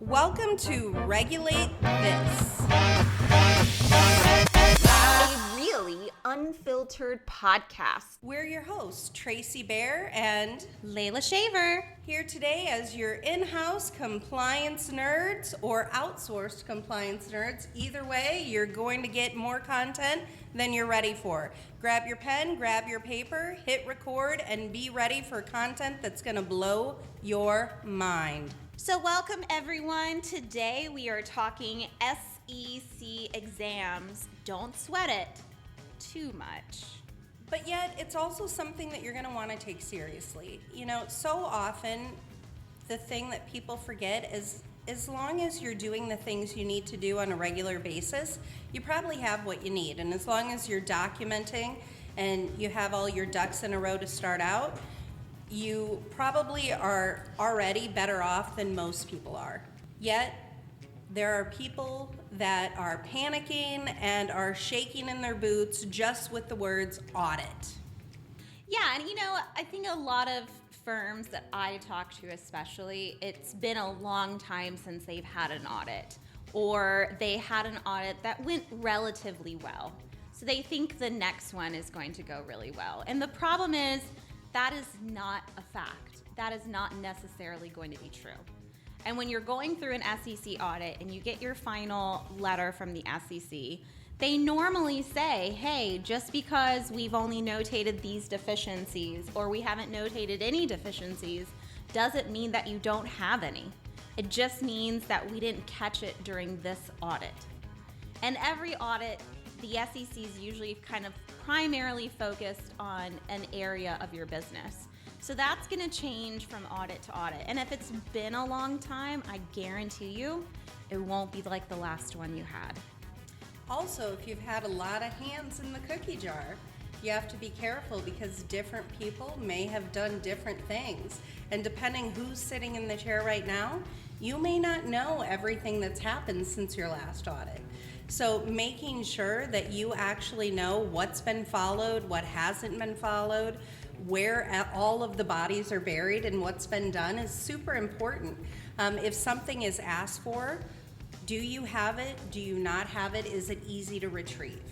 Welcome to Regulate This, a really unfiltered podcast. We're your hosts, Tracie Bear and Leila Shaver. Here today as your in-house compliance nerds or outsourced compliance nerds. Either way, you're going to get more content than you're ready for. Grab your pen, grab your paper, hit record, and be ready for content that's going to blow your mind. So welcome everyone. Today we are talking SEC exams. Don't sweat it too much. But yet, it's also something that you're going to want to take seriously. You know, so often the thing that people forget is as long as you're doing the things you need to do on a regular basis, you probably have what you need. And as long as you're documenting and you have all your ducks in a row to start out, you probably are already better off than most people are. Yet, there are people that are panicking and are shaking in their boots just with the words audit. Yeah, and I think a lot of firms that I talk to especially, it's been a long time since they've had an audit, or they had an audit that went relatively well. So they think the next one is going to go really well. And the problem is, that is not a fact. That is not necessarily going to be true. And when you're going through an SEC audit and you get your final letter from the SEC, they normally say, hey, just because we've only notated these deficiencies or we haven't notated any deficiencies doesn't mean that you don't have any. It just means that we didn't catch it during this audit. And every audit, the SEC is usually kind of primarily focused on an area of your business. So that's going to change from audit to audit. And if it's been a long time, I guarantee you it won't be like the last one you had. Also, if you've had a lot of hands in the cookie jar, you have to be careful because different people may have done different things. And depending who's sitting in the chair right now, you may not know everything that's happened since your last audit. So making sure that you actually know what's been followed, what hasn't been followed, where all of the bodies are buried and what's been done is super important. If something is asked for, do you have it? Do you not have it? Is it easy to retrieve?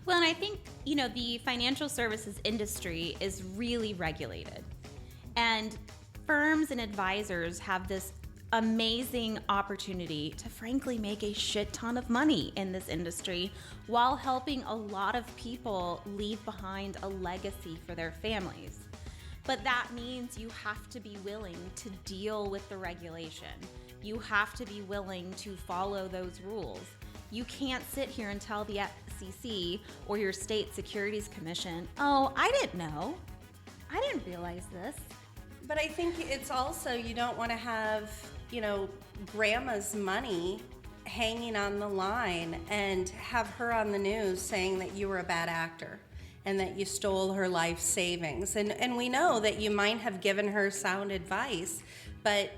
Well, and I think, the financial services industry is really regulated. And firms and advisors have this amazing opportunity to frankly make a shit ton of money in this industry while helping a lot of people leave behind a legacy for their families. But that means you have to be willing to deal with the regulation. You have to be willing to follow those rules. You can't sit here and tell the SEC or your state securities commission, oh, I didn't know. I didn't realize this. But I think it's also, you don't want to have, grandma's money hanging on the line and have her on the news saying that you were a bad actor and that you stole her life savings. And we know that you might have given her sound advice, but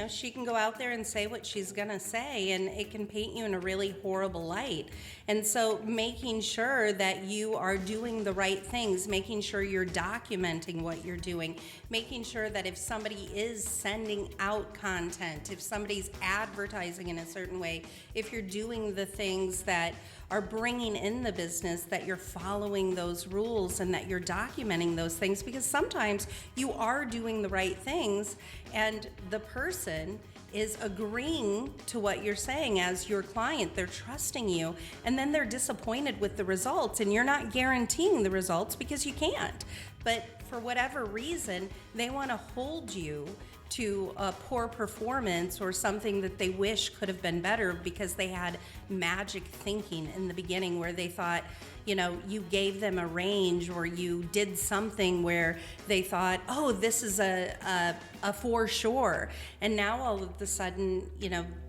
she can go out there and say what she's gonna say, and it can paint you in a really horrible light. And so making sure that you are doing the right things, making sure you're documenting what you're doing, making sure that if somebody is sending out content, if somebody's advertising in a certain way, if you're doing the things that are bringing in the business, that you're following those rules and that you're documenting those things, because sometimes you are doing the right things and the person is agreeing to what you're saying as your client. They're trusting you, and then they're disappointed with the results, and you're not guaranteeing the results because you can't. But for whatever reason, they want to hold you to a poor performance or something that they wish could have been better because they had magic thinking in the beginning where they thought, you gave them a range or you did something where they thought, oh, this is a for sure. And now all of a sudden,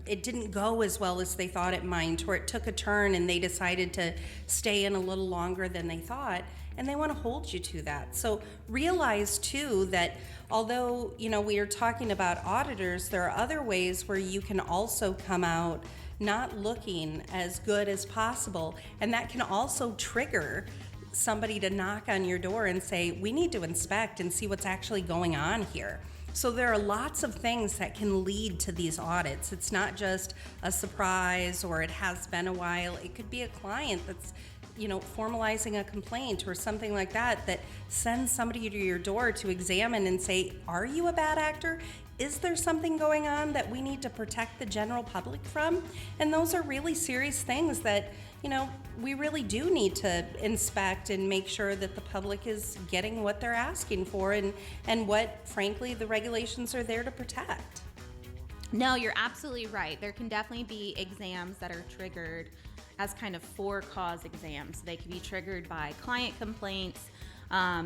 it didn't go as well as they thought it might, or it took a turn and they decided to stay in a little longer than they thought. And they want to hold you to that. So realize too that although, we are talking about auditors, there are other ways where you can also come out not looking as good as possible. And that can also trigger somebody to knock on your door and say, we need to inspect and see what's actually going on here. So there are lots of things that can lead to these audits. It's not just a surprise or it has been a while. It could be a client that's formalizing a complaint or something like that, that sends somebody to your door to examine and say, are you a bad actor? Is there something going on that we need to protect the general public from? And those are really serious things that, we really do need to inspect and make sure that the public is getting what they're asking for and what, frankly, the regulations are there to protect. No, you're absolutely right. There can definitely be exams that are triggered as kind of for-cause exams. They can be triggered by client complaints.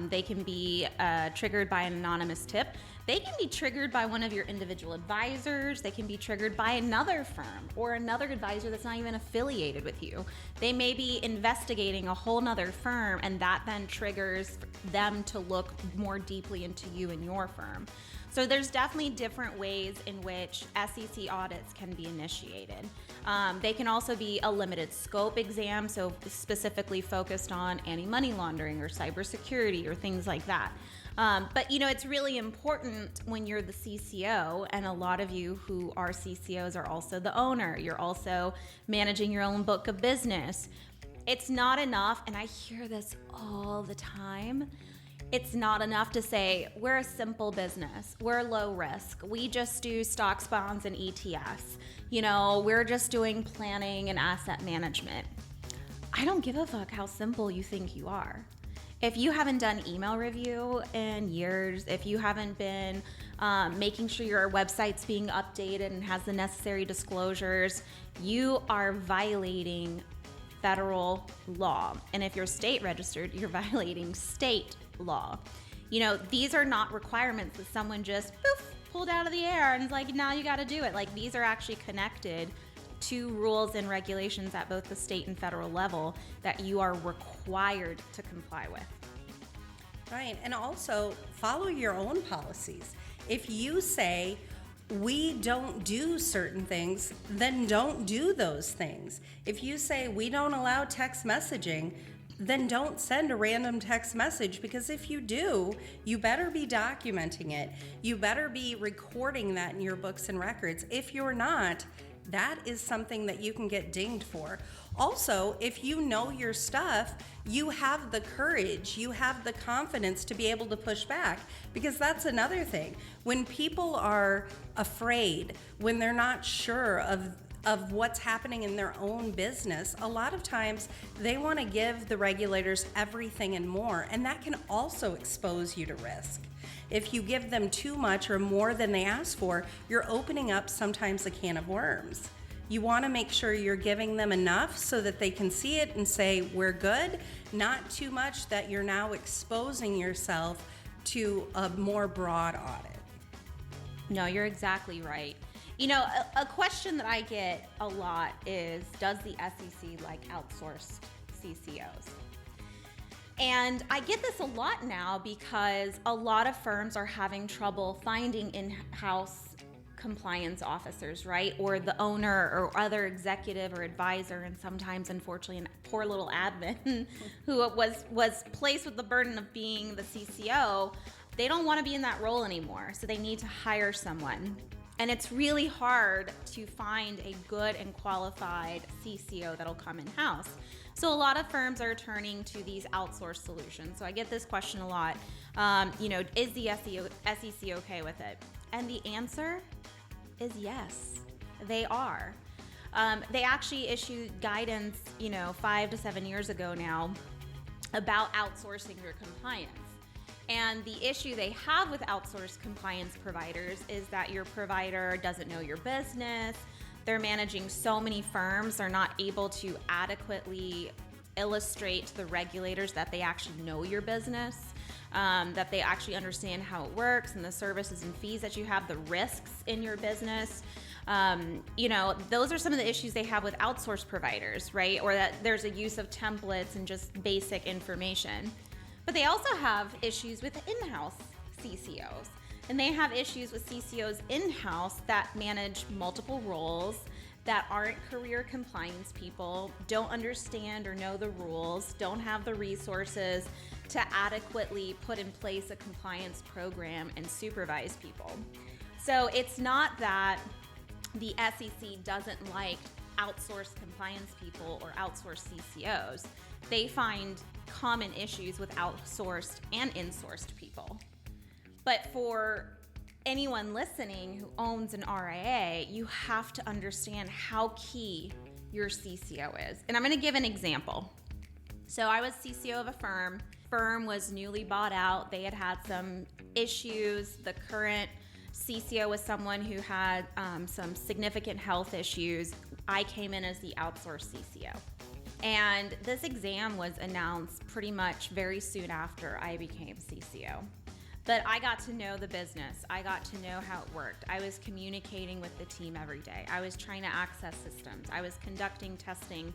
They can be triggered by an anonymous tip. They can be triggered by one of your individual advisors. They can be triggered by another firm or another advisor that's not even affiliated with you. They may be investigating a whole nother firm, and that then triggers them to look more deeply into you and your firm. So there's definitely different ways in which SEC audits can be initiated. They can also be a limited scope exam, so specifically focused on anti-money laundering or cybersecurity or things like that. But it's really important when you're the CCO, and a lot of you who are CCOs are also the owner. You're also managing your own book of business. It's not enough, and I hear this all the time, it's not enough to say, we're a simple business, we're low risk, we just do stocks, bonds, and ETFs. We're just doing planning and asset management. I don't give a fuck how simple you think you are. If you haven't done email review in years, if you haven't been making sure your website's being updated and has the necessary disclosures, you are violating federal law. And if you're state registered, you're violating state law. These are not requirements that someone just pulled out of the air and is like, now you got to do it. Like, these are actually connected to rules and regulations at both the state and federal level that you are required to comply with. Right, and also follow your own policies. If you say, we don't do certain things, then don't do those things. If you say, we don't allow text messaging, then don't send a random text message, because if you do, you better be documenting it. You better be recording that in your books and records. If you're not, that is something that you can get dinged for. Also, if you know your stuff, you have the courage, you have the confidence to be able to push back, because that's another thing. When people are afraid, when they're not sure of what's happening in their own business, a lot of times they want to give the regulators everything and more, and that can also expose you to risk. If you give them too much or more than they ask for, you're opening up sometimes a can of worms. You want to make sure you're giving them enough so that they can see it and say, we're good, not too much that you're now exposing yourself to a more broad audit. No, you're exactly right. A question that I get a lot is, does the SEC like outsourced CCOs? And I get this a lot now because a lot of firms are having trouble finding in-house compliance officers, right? Or the owner or other executive or advisor, and sometimes, unfortunately, a poor little admin who was placed with the burden of being the CCO. They don't want to be in that role anymore, so they need to hire someone. And it's really hard to find a good and qualified CCO that'll come in-house. So a lot of firms are turning to these outsourced solutions. So I get this question a lot. Is the SEC okay with it? And the answer is yes, they are. They actually issued guidance, 5 to 7 years ago now about outsourcing your compliance. And the issue they have with outsourced compliance providers is that your provider doesn't know your business. They're managing so many firms, they're not able to adequately illustrate to the regulators that they actually know your business, that they actually understand how it works and the services and fees that you have, the risks in your business. Those are some of the issues they have with outsourced providers, right? Or that there's a use of templates and just basic information. But they also have issues with in-house CCOs. And they have issues with CCOs in-house that manage multiple roles, that aren't career compliance people, don't understand or know the rules, don't have the resources to adequately put in place a compliance program and supervise people. So it's not that the SEC doesn't like outsourced compliance people or outsourced CCOs. They find common issues with outsourced and insourced people. But for anyone listening who owns an RIA, you have to understand how key your CCO is. And I'm going to give an example. So I was CCO of a firm. Firm was newly bought out. They had some issues. The current CCO was someone who had some significant health issues. I came in as the outsourced CCO. And this exam was announced pretty much very soon after I became CCO. But I got to know the business. I got to know how it worked. I was communicating with the team every day. I was trying to access systems. I was conducting testing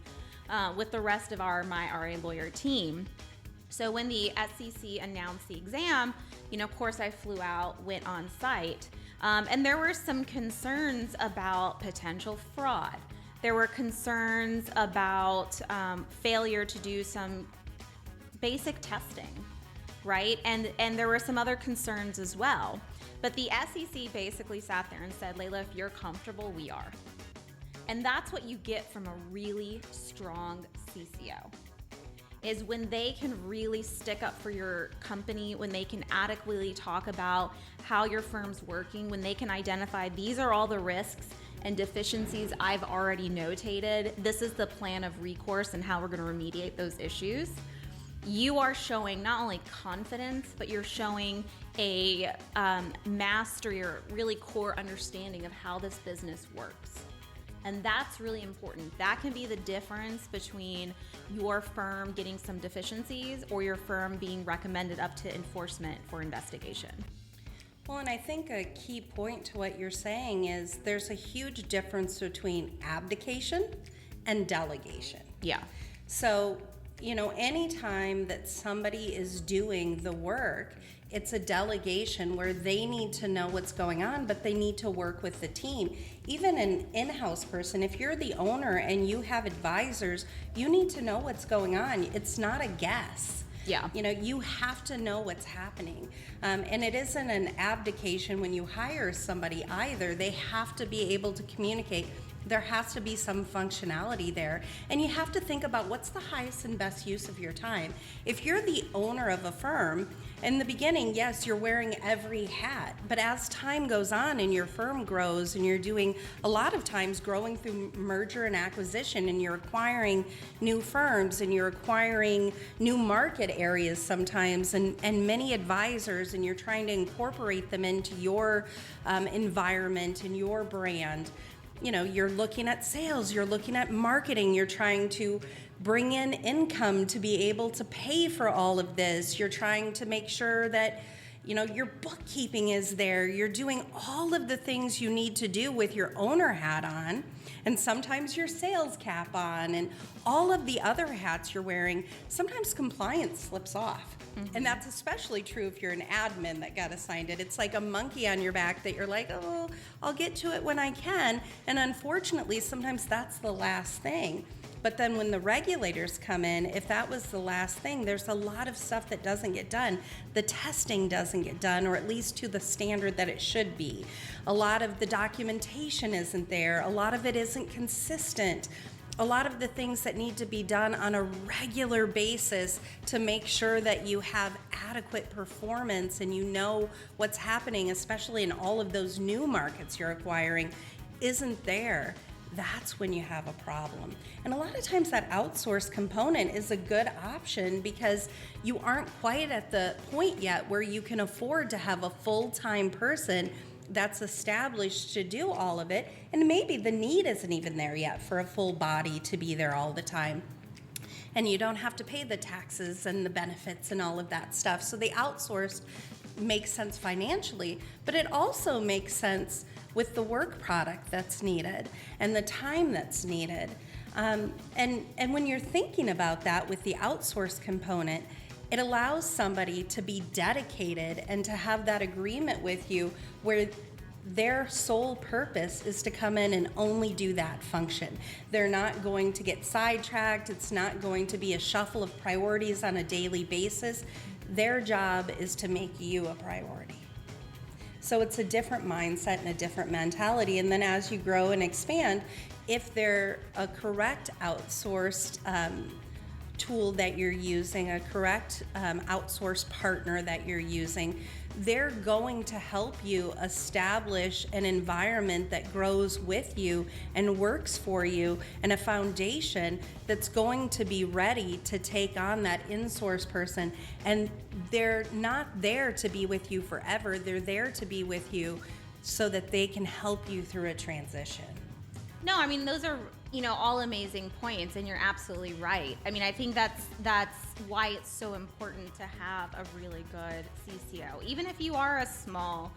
with the rest of my RA lawyer team. So when the SEC announced the exam, of course I flew out, went on site, and there were some concerns about potential fraud. There were concerns about failure to do some basic testing, right? And there were some other concerns as well. But the SEC basically sat there and said, Leila, if you're comfortable, we are. And that's what you get from a really strong CCO, is when they can really stick up for your company, when they can adequately talk about how your firm's working, when they can identify these are all the risks and deficiencies I've already notated, this is the plan of recourse and how we're going to remediate those issues. You are showing not only confidence, but you're showing a mastery or really core understanding of how this business works. And that's really important. That can be the difference between your firm getting some deficiencies or your firm being recommended up to enforcement for investigation. Well, and I think a key point to what you're saying is there's a huge difference between abdication and delegation. Yeah. So, anytime that somebody is doing the work, it's a delegation where they need to know what's going on, but they need to work with the team. Even an in-house person, if you're the owner and you have advisors, you need to know what's going on. It's not a guess. Yeah. You have to know what's happening. And it isn't an abdication when you hire somebody either. They have to be able to communicate. There has to be some functionality there. And you have to think about what's the highest and best use of your time. If you're the owner of a firm, in the beginning, yes, you're wearing every hat. But as time goes on and your firm grows and you're doing a lot of times growing through merger and acquisition and you're acquiring new firms and you're acquiring new market areas sometimes and many advisors, and you're trying to incorporate them into your environment and your brand. You're looking at sales, you're looking at marketing, you're trying to bring in income to be able to pay for all of this. You're trying to make sure that, your bookkeeping is there. You're doing all of the things you need to do with your owner hat on, and sometimes your sales cap on, and all of the other hats you're wearing. Sometimes compliance slips off. Mm-hmm. And that's especially true if you're an admin that got assigned it. It's like a monkey on your back that you're like, oh, I'll get to it when I can. And unfortunately, sometimes that's the last thing. But then when the regulators come in, if that was the last thing, there's a lot of stuff that doesn't get done. The testing doesn't get done, or at least to the standard that it should be. A lot of the documentation isn't there. A lot of it isn't consistent. A lot of the things that need to be done on a regular basis to make sure that you have adequate performance and you know what's happening, especially in all of those new markets you're acquiring, isn't there. That's when you have a problem. And a lot of times that outsourced component is a good option because you aren't quite at the point yet where you can afford to have a full-time person that's established to do all of it, and maybe the need isn't even there yet for a full body to be there all the time. And you don't have to pay the taxes and the benefits and all of that stuff. So the outsourced makes sense financially, but it also makes sense with the work product that's needed and the time that's needed. And when you're thinking about that with the outsourced component, it allows somebody to be dedicated and to have that agreement with you where their sole purpose is to come in and only do that function. They're not going to get sidetracked. It's not going to be a shuffle of priorities on a daily basis. Their job is to make you a priority. So it's a different mindset and a different mentality. And then as you grow and expand, if they're a correct outsourced tool that you're using, a correct outsourced partner that you're using, they're going to help you establish an environment that grows with you and works for you, and a foundation that's going to be ready to take on that in-source person. And they're not there to be with you forever. They're there to be with you so that they can help you through a transition. No, I mean, those are, all amazing points, and you're absolutely right. I mean, I think that's why it's so important to have a really good CCO. Even if you are a small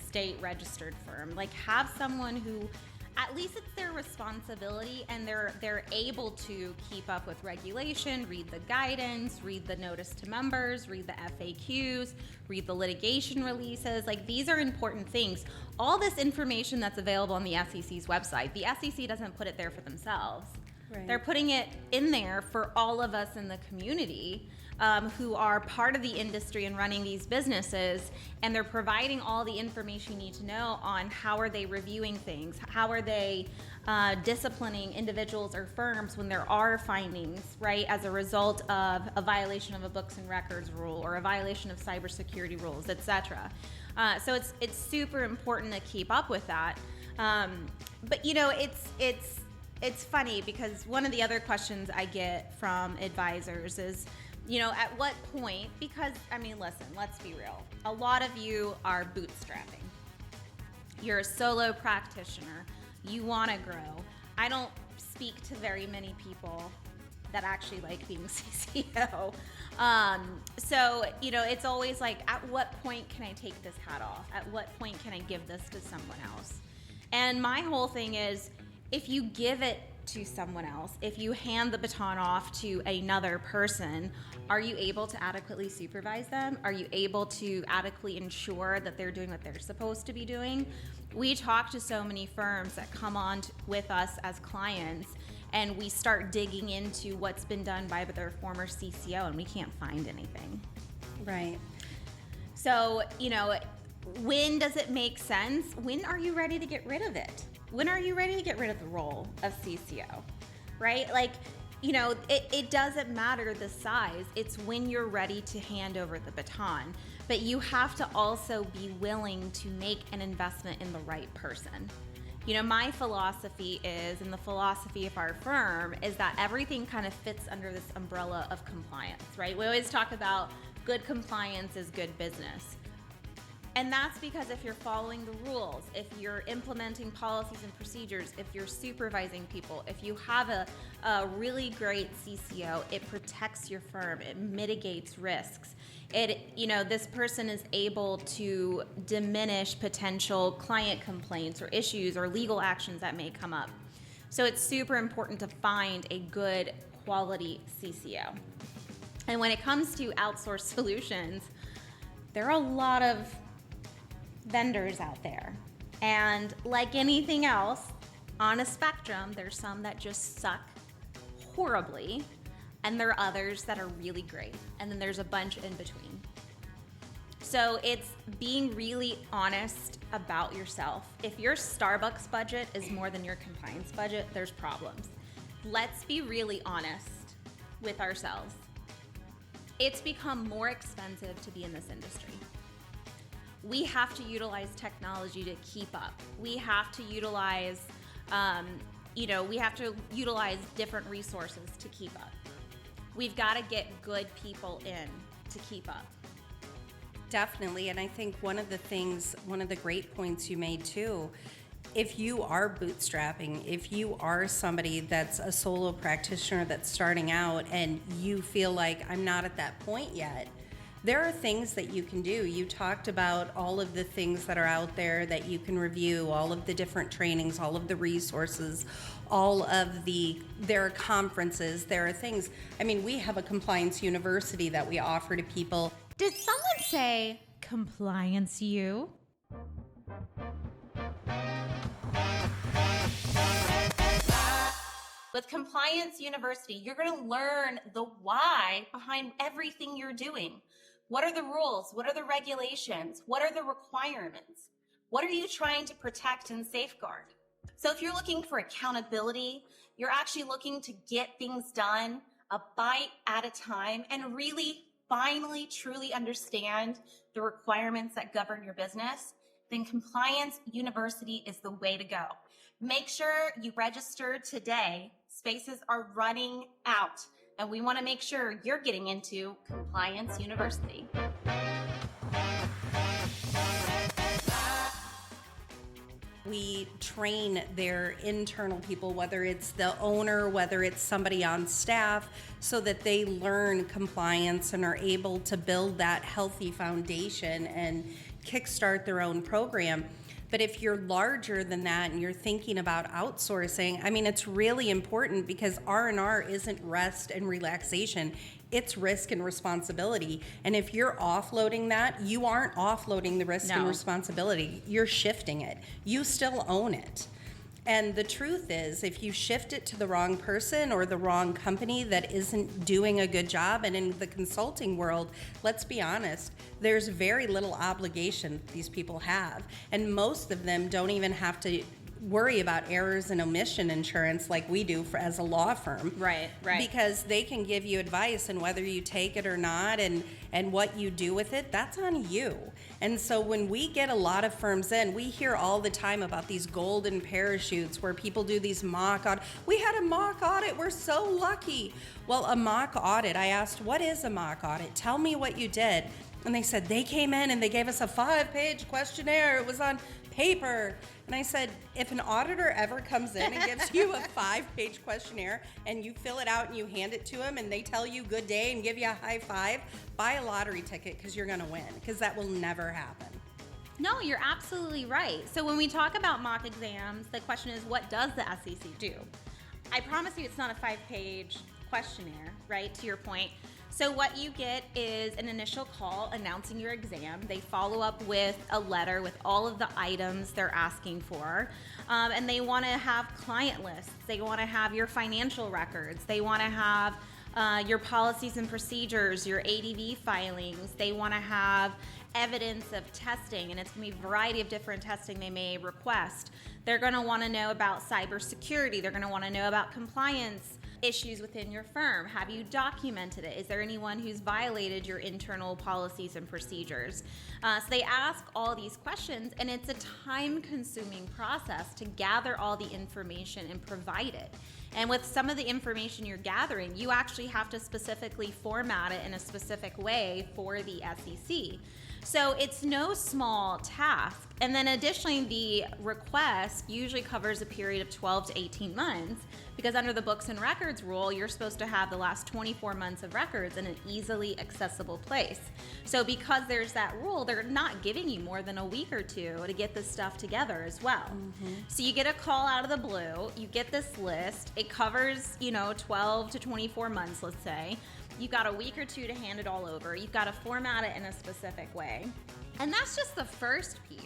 state registered firm, like, have someone who, at least it's their responsibility, and they're able to keep up with regulation, read the guidance, read the notice to members, read the FAQs, read the litigation releases. Like, these are important things. All this information that's available on the SEC's website, the SEC doesn't put it there for themselves. Right. They're putting it in there for all of us in the community who are part of the industry and running these businesses, and they're providing all the information you need to know on how are they reviewing things, how are they disciplining individuals or firms when there are findings, right, as a result of a violation of a books and records rule or a violation of cybersecurity rules, etc. So it's super important to keep up with that. But it's funny because one of the other questions I get from advisors is, at what point, because, I mean, listen, let's be real. A lot of you are bootstrapping. You're a solo practitioner. You want to grow. I don't speak to very many people that actually like being CCO. So, it's always like, at what point can I take this hat off? At what point can I give this to someone else? And my whole thing is, if you give it to someone else, if you hand the baton off to another person, are you able to adequately supervise them? Are you able to adequately ensure that they're doing what they're supposed to be doing? We talk to so many firms that come on with us as clients, and we start digging into what's been done by their former CCO, and we can't find anything. Right. So, when does it make sense? When are you ready to get rid of it? When are you ready to get rid of the role of CCO, right? Like, it doesn't matter the size. It's when you're ready to hand over the baton. But you have to also be willing to make an investment in the right person. My philosophy is, and the philosophy of our firm, is that everything kind of fits under this umbrella of compliance, right? We always talk about good compliance is good business. And that's because if you're following the rules, if you're implementing policies and procedures, if you're supervising people, if you have a really great CCO, it protects your firm, it mitigates risks. This person is able to diminish potential client complaints or issues or legal actions that may come up. So it's super important to find a good quality CCO. And when it comes to outsourced solutions, there are a lot of vendors out there. And like anything else, on a spectrum, there's some that just suck horribly, and there are others that are really great. And then there's a bunch in between. So it's being really honest about yourself. If your Starbucks budget is more than your compliance budget, there's problems. Let's be really honest with ourselves. It's become more expensive to be in this industry. We have to utilize technology to keep up. We have to utilize, different resources to keep up. We've got to get good people in to keep up. Definitely, and I think one of the great points you made too, if you are bootstrapping, if you are somebody that's a solo practitioner that's starting out and you feel like, I'm not at that point yet, there are things that you can do. You talked about all of the things that are out there that you can review, all of the different trainings, all of the resources, there are conferences, there are things. I mean, we have a compliance university that we offer to people. Did someone say compliance you? With Compliance University, you're going to learn the why behind everything you're doing. What are the rules? What are the regulations? What are the requirements? What are you trying to protect and safeguard? So if you're looking for accountability, you're actually looking to get things done a bite at a time and really finally truly understand the requirements that govern your business, then Compliance University is the way to go. Make sure you register today. Spaces are running out, and we want to make sure you're getting into Compliance University. We train their internal people, whether it's the owner, whether it's somebody on staff, so that they learn compliance and are able to build that healthy foundation and kickstart their own program. But if you're larger than that and you're thinking about outsourcing, I mean, it's really important because R&R isn't rest and relaxation. It's risk and responsibility. And if you're offloading that, you aren't offloading the risk and responsibility. You're shifting it. You still own it. And the truth is, if you shift it to the wrong person or the wrong company that isn't doing a good job, and in the consulting world, let's be honest, there's very little obligation these people have. And most of them don't even have to worry about errors and omission insurance like we do as a law firm. Right. Because they can give you advice, and whether you take it or not and what you do with it, that's on you. And so when we get a lot of firms in, we hear all the time about these golden parachutes where people do these mock audits. We had a mock audit. We're so lucky. Well, a mock audit, I asked, what is a mock audit? Tell me what you did. And they said, they came in and they gave us a 5-page questionnaire. It was on paper. And I said, if an auditor ever comes in and gives you a 5-page questionnaire and you fill it out and you hand it to them and they tell you good day and give you a high five, buy a lottery ticket because you're going to win, because that will never happen. No, you're absolutely right. So when we talk about mock exams, the question is, what does the SEC do? I promise you it's not a 5-page questionnaire, right, to your point. So what you get is an initial call announcing your exam. They follow up with a letter with all of the items they're asking for. And they want to have client lists. They want to have your financial records. They want to have your policies and procedures, your ADV filings. They want to have evidence of testing, and it's going to be a variety of different testing they may request. They're going to want to know about cybersecurity. They're going to want to know about compliance issues within your firm. Have you documented it? Is there anyone who's violated your internal policies and procedures? So they ask all these questions, and it's a time-consuming process to gather all the information and provide it. And with some of the information you're gathering, you actually have to specifically format it in a specific way for the SEC. So it's no small task. And then additionally, the request usually covers a period of 12 to 18 months, because under the books and records rule, you're supposed to have the last 24 months of records in an easily accessible place. So because there's that rule, they're not giving you more than a week or two to get this stuff together as well. Mm-hmm. So you get a call out of the blue, you get this list, it covers, 12 to 24 months, let's say. You've got a week or two to hand it all over. You've got to format it in a specific way. And that's just the first piece.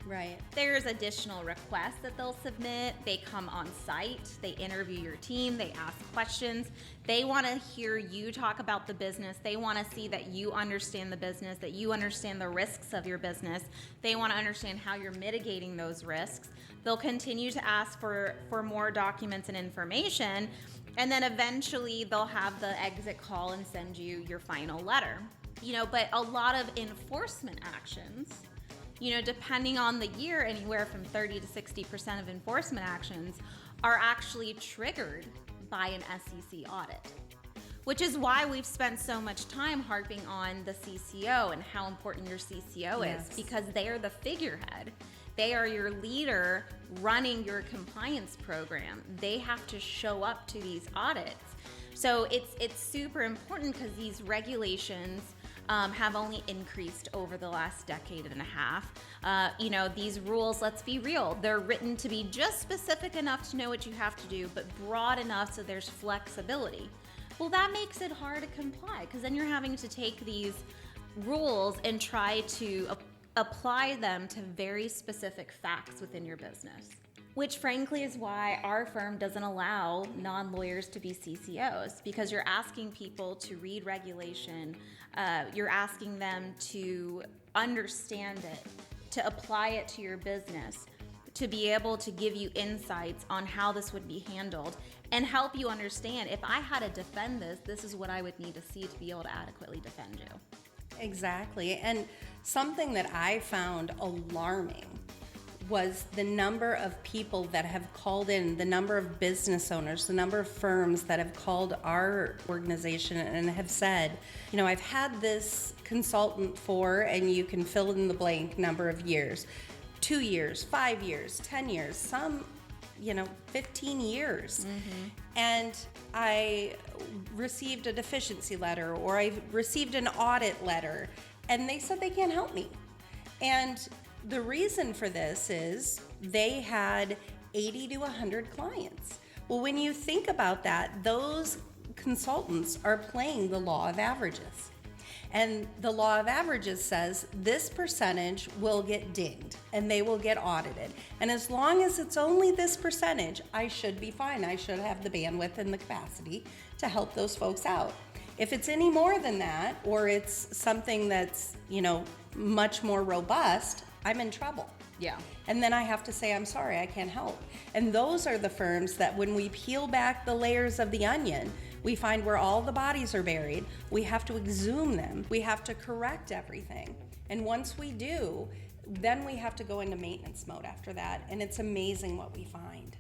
Right. There's additional requests that they'll submit. They come on site. They interview your team. They ask questions. They want to hear you talk about the business. They want to see that you understand the business, that you understand the risks of your business. They want to understand how you're mitigating those risks. They'll continue to ask for more documents and information. And then eventually they'll have the exit call and send you your final letter. But a lot of enforcement actions, depending on the year, anywhere from 30 to 60% of enforcement actions are actually triggered by an SEC audit, which is why we've spent so much time harping on the CCO and how important your CCO is, because they are the figurehead. They are your leader running your compliance program. They have to show up to these audits. So it's super important because these regulations have only increased over the last decade and a half. These rules, let's be real, they're written to be just specific enough to know what you have to do, but broad enough so there's flexibility. Well, that makes it hard to comply, because then you're having to take these rules and try to apply them to very specific facts within your business. Which frankly is why our firm doesn't allow non-lawyers to be CCOs, because you're asking people to read regulation, you're asking them to understand it, to apply it to your business, to be able to give you insights on how this would be handled and help you understand, if I had to defend this, this is what I would need to see to be able to adequately defend you. Exactly. And something that I found alarming was the number of people that have called in, the number of business owners, the number of firms that have called our organization and have said, you know, I've had this consultant for, and you can fill in the blank number of years, 2 years, 5 years, 10 years, some, 15 years. Mm-hmm. And I received a deficiency letter, or I received an audit letter, and they said they can't help me. And the reason for this is they had 80 to 100 clients. Well, when you think about that, those consultants are playing the law of averages. And the law of averages says this percentage will get dinged and they will get audited. And as long as it's only this percentage, I should be fine. I should have the bandwidth and the capacity to help those folks out. If it's any more than that, or it's something that's, much more robust, I'm in trouble. Yeah. And then I have to say, I'm sorry, I can't help. And those are the firms that when we peel back the layers of the onion, we find where all the bodies are buried. We have to exhume them. We have to correct everything. And once we do, then we have to go into maintenance mode after that. And it's amazing what we find.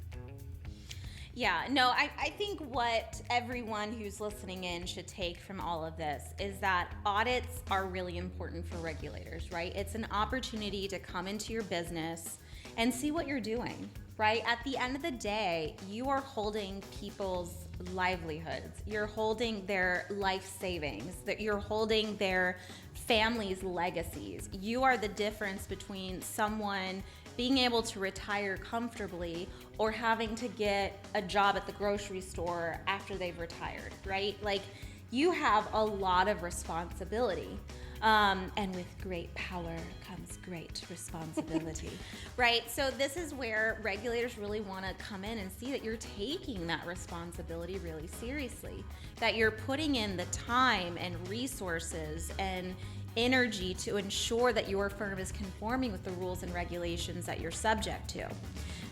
Yeah, no, I think what everyone who's listening in should take from all of this is that audits are really important for regulators, right? It's an opportunity to come into your business and see what you're doing, right? At the end of the day, you are holding people's livelihoods. You're holding their life savings, that you're holding their family's legacies. You are the difference between someone being able to retire comfortably or having to get a job at the grocery store after they've retired, right? Like, you have a lot of responsibility. And with great power comes great responsibility, right? So this is where regulators really want to come in and see that you're taking that responsibility really seriously, that you're putting in the time and resources and energy to ensure that your firm is conforming with the rules and regulations that you're subject to.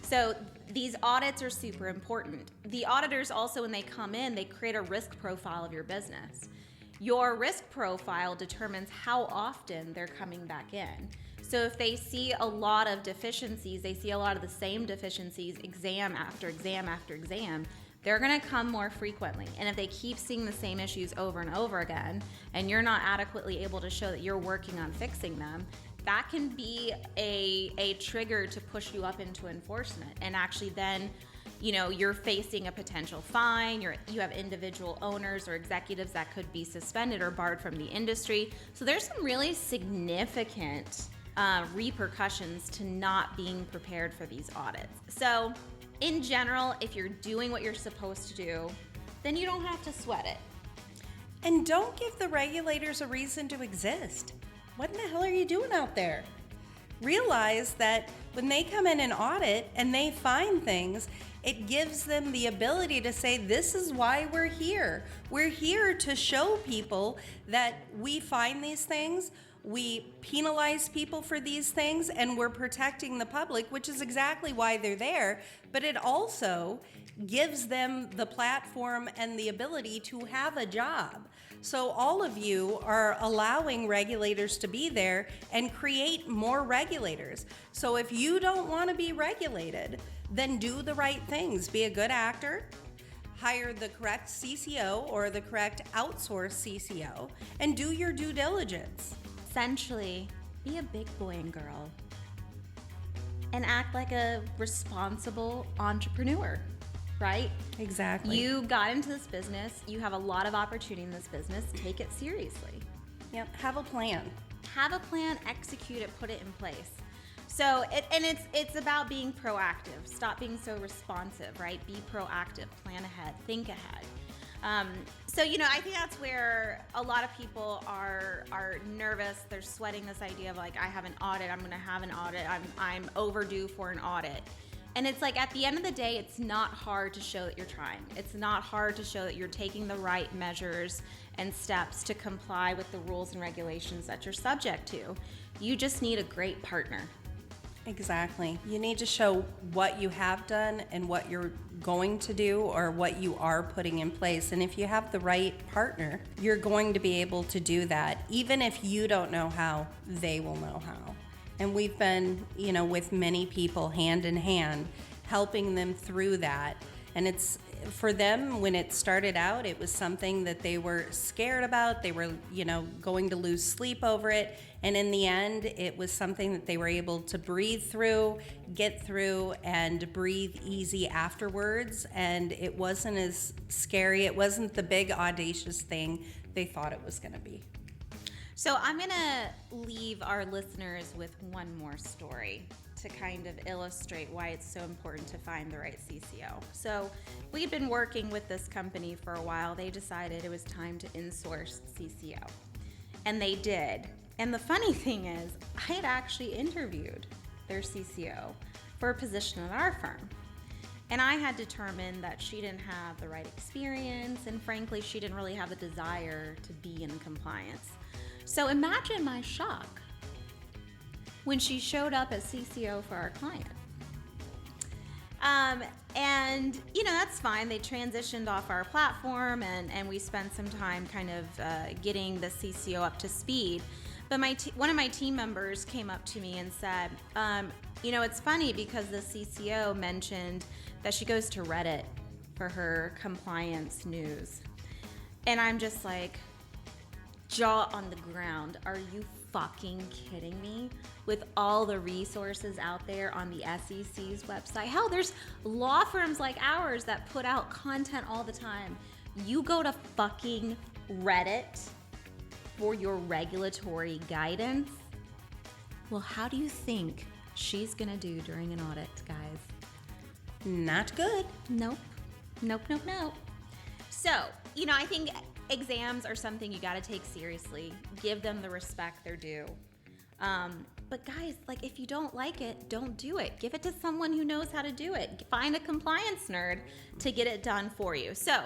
So these audits are super important. The auditors also, when they come in, they create a risk profile of your business. Your risk profile determines how often they're coming back in. So if they see a lot of deficiencies, they see a lot of the same deficiencies exam after exam after exam, they're gonna come more frequently. And if they keep seeing the same issues over and over again, and you're not adequately able to show that you're working on fixing them, that can be a trigger to push you up into enforcement. And actually then, you're facing a potential fine, you have individual owners or executives that could be suspended or barred from the industry. So there's some really significant repercussions to not being prepared for these audits. So in general, if you're doing what you're supposed to do, then you don't have to sweat it. And don't give the regulators a reason to exist. What in the hell are you doing out there? Realize that when they come in and audit and they find things, it gives them the ability to say, this is why we're here. We're here to show people that we find these things, we penalize people for these things, and we're protecting the public, which is exactly why they're there. But it also gives them the platform and the ability to have a job. So all of you are allowing regulators to be there and create more regulators. So if you don't want to be regulated, then do the right things. Be a good actor, hire the correct CCO or the correct outsourced CCO, and do your due diligence. Essentially, be a big boy and girl and act like a responsible entrepreneur, right? Exactly. You got into this business, you have a lot of opportunity in this business, take it seriously. Yep, have a plan. Have a plan, execute it, put it in place. So, it's about being proactive. Stop being so responsive, right? Be proactive, plan ahead, think ahead. So, I think that's where a lot of people are nervous. They're sweating this idea of like, I have an audit, I'm going to have an audit, I'm overdue for an audit. And it's like, at the end of the day, it's not hard to show that you're trying. It's not hard to show that you're taking the right measures and steps to comply with the rules and regulations that you're subject to. You just need a great partner. Exactly. You need to show what you have done and what you're going to do or what you are putting in place. And if you have the right partner, you're going to be able to do that. Even if you don't know how, they will know how. And we've been, with many people hand in hand, helping them through that. And it's, for them, when it started out, it was something that they were scared about. They were, going to lose sleep over it. And in the end, it was something that they were able to breathe through, get through, and breathe easy afterwards. And it wasn't as scary. It wasn't the big, audacious thing they thought it was going to be. So I'm going to leave our listeners with one more story to kind of illustrate why it's so important to find the right CCO. So we'd been working with this company for a while. They decided it was time to insource CCO. And they did. And the funny thing is, I had actually interviewed their CCO for a position at our firm. And I had determined that she didn't have the right experience, and frankly, she didn't really have the desire to be in compliance. So imagine my shock when she showed up as CCO for our client. And, that's fine. They transitioned off our platform, and we spent some time kind of getting the CCO up to speed. But one of my team members came up to me and said, it's funny because the CCO mentioned that she goes to Reddit for her compliance news. And I'm just like, jaw on the ground. Are you fucking kidding me? With all the resources out there on the SEC's website. Hell, there's law firms like ours that put out content all the time. You go to fucking Reddit for your regulatory guidance? Well, how do you think she's gonna do during an audit, guys? Not good. Nope. So, I think exams are something you got to take seriously. Give them the respect they're due. But guys, if you don't like it, don't do it. Give it to someone who knows how to do it. Find a compliance nerd to get it done for you. So,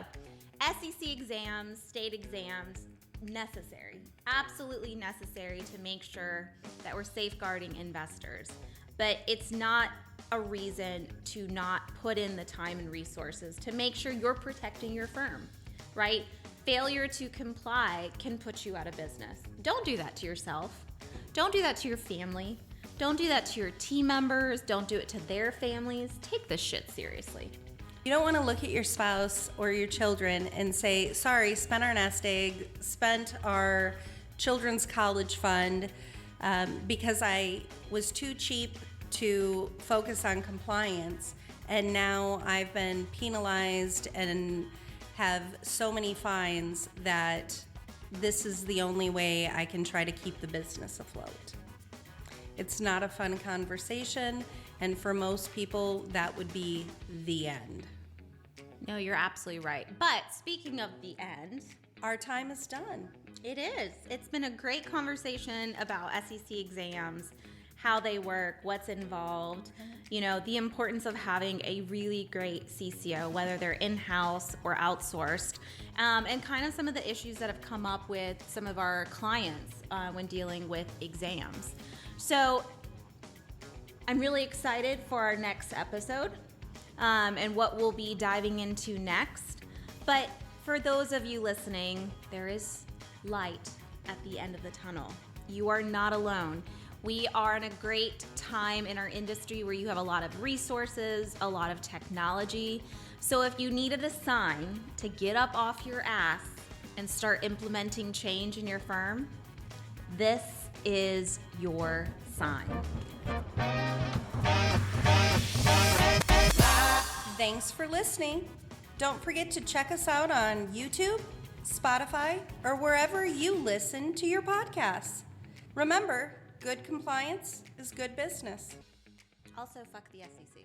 SEC exams, state exams, necessary. Absolutely necessary to make sure that we're safeguarding investors. But it's not a reason to not put in the time and resources to make sure you're protecting your firm, right? Failure to comply can put you out of business. Don't do that to yourself. Don't do that to your family. Don't do that to your team members. Don't do it to their families. Take this shit seriously. You don't want to look at your spouse or your children and say, sorry, spent our nest egg, spent our children's college fund because I was too cheap to focus on compliance, and now I've been penalized and have so many fines that this is the only way I can try to keep the business afloat. It's not a fun conversation, and for most people, that would be the end. No, you're absolutely right. But speaking of the end, our time is done. It is. It's been a great conversation about SEC exams, how they work, what's involved, the importance of having a really great CCO, whether they're in-house or outsourced, and kind of some of the issues that have come up with some of our clients when dealing with exams. So I'm really excited for our next episode and what we'll be diving into next. But for those of you listening, there is light at the end of the tunnel. You are not alone. We are in a great time in our industry where you have a lot of resources, a lot of technology. So if you needed a sign to get up off your ass and start implementing change in your firm, this is your sign. Thanks for listening. Don't forget to check us out on YouTube, Spotify, or wherever you listen to your podcasts. Remember, good compliance is good business. Also, fuck the SEC.